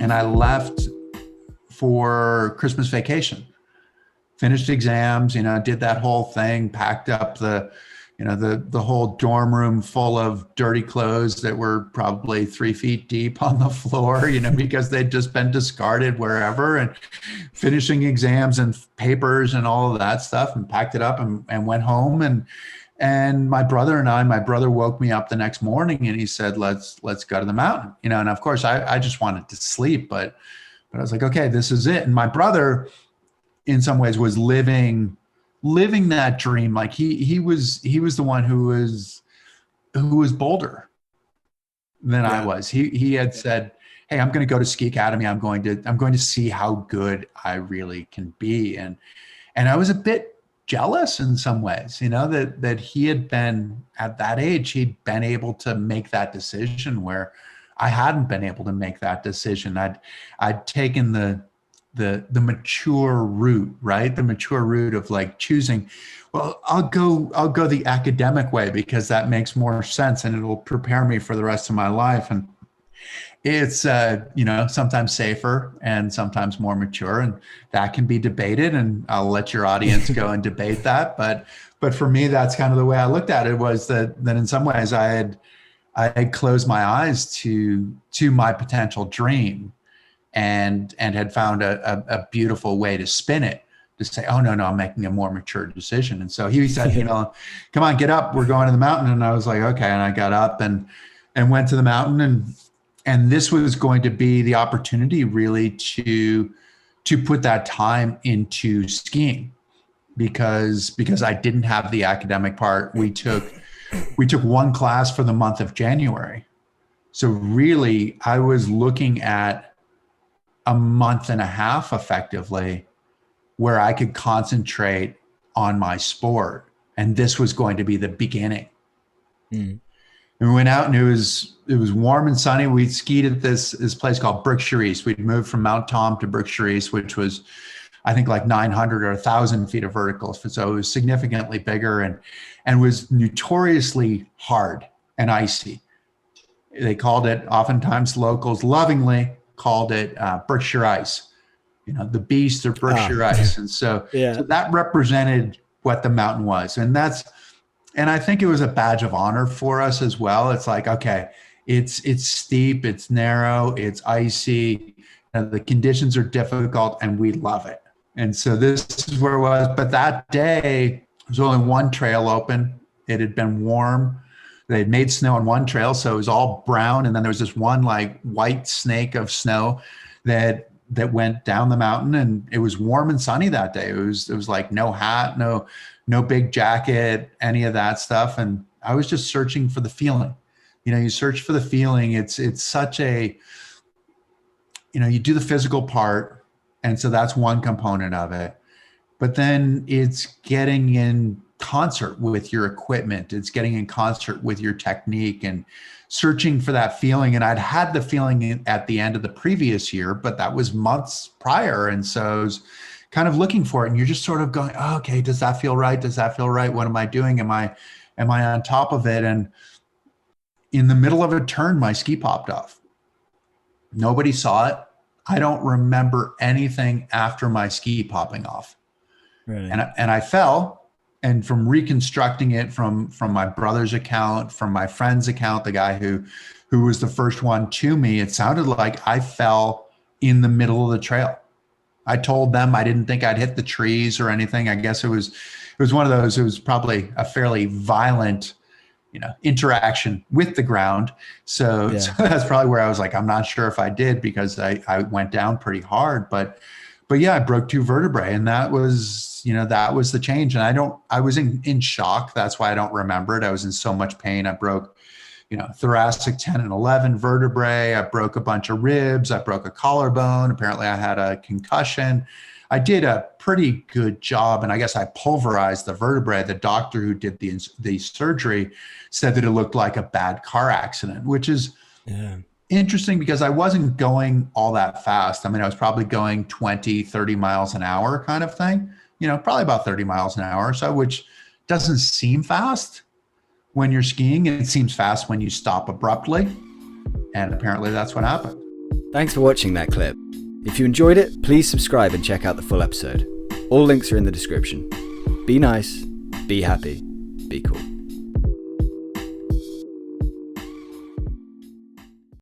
and I left for Christmas vacation, finished exams, did that whole thing, packed up the whole dorm room full of dirty clothes that were probably 3 feet deep on the floor, because they'd just been discarded wherever, and finishing exams and papers and all of that stuff, and packed it up and went home. And my brother woke me up the next morning and he said, let's go to the mountain, and of course I just wanted to sleep, but I was like, okay, this is it. And my brother in some ways was living that dream. Like he was the one who was bolder than I was. He had said, hey, I'm going to go to ski academy. I'm going to see how good I really can be. And I was a bit jealous in some ways, that he had been at that age, he'd been able to make that decision where I hadn't been able to make that decision. I'd taken the mature route, right? The mature route of like choosing, well, I'll go the academic way because that makes more sense and it'll prepare me for the rest of my life. And it's, sometimes safer and sometimes more mature, and that can be debated, and I'll let your audience go and debate that. But for me, that's kind of the way I looked at it, was that in some ways I had closed my eyes to my potential dream and had found a beautiful way to spin it, to say, oh, no, I'm making a more mature decision. And so he said, come on, get up, we're going to the mountain. And I was like, okay. And I got up and went to the mountain, and this was going to be the opportunity really to put that time into skiing, because I didn't have the academic part. We took one class for the month of January. So really I was looking at a month and a half effectively where I could concentrate on my sport. And this was going to be the beginning. Mm. And we went out, and it was warm and sunny. We skied at this place called Berkshire East. We'd moved from Mount Tom to Berkshire East, which was, I think, like 900 or 1,000 feet of vertical. So it was significantly bigger and was notoriously hard and icy. They called it, oftentimes locals lovingly called it Berkshire Ice, the beast of Berkshire Ice. And so that represented what the mountain was. And I think it was a badge of honor for us as well. It's like, okay, it's steep, it's narrow, it's icy, the conditions are difficult, and we love it. And so this is where it was. But that day, there was only one trail open. It had been warm. They'd made snow on one trail, so it was all brown. And then there was this one like white snake of snow that went down the mountain, and it was warm and sunny that day. It was like no hat, no big jacket, any of that stuff. And I was just searching for the feeling. You search for the feeling. It's such a, you do the physical part. And so that's one component of it. But then it's getting in concert with your equipment. It's getting in concert with your technique and searching for that feeling. And I'd had the feeling at the end of the previous year, but that was months prior. And so I was kind of looking for it, and you're just sort of going, oh, okay, does that feel right? Does that feel right? What am I doing? Am I on top of it? And in the middle of a turn, my ski popped off. Nobody saw it. I don't remember anything after my ski popping off. Right. And I fell. And from reconstructing it from my brother's account, from my friend's account, the guy who was the first one to me, it sounded like I fell in the middle of the trail. I told them I didn't think I'd hit the trees or anything. I guess it was one of those. It was probably a fairly violent, interaction with the ground. So that's probably where I was like, I'm not sure if I did, because I went down pretty hard. But yeah, I broke 2 vertebrae, and that was the change. And I was in shock. That's why I don't remember it. I was in so much pain. I broke, thoracic 10 and 11 vertebrae. I broke a bunch of ribs. I broke a collarbone. Apparently I had a concussion. I did a pretty good job, and I guess I pulverized the vertebrae. The doctor who did the surgery said that it looked like a bad car accident, which is interesting because I wasn't going all that fast. I mean, I was probably going 20, 30 miles an hour kind of thing, probably about 30 miles an hour or so, which doesn't seem fast when you're skiing. It seems fast when you stop abruptly. And apparently that's what happened. Thanks for watching that clip. If you enjoyed it, please subscribe and check out the full episode. All links are in the description. Be nice, be happy, be cool.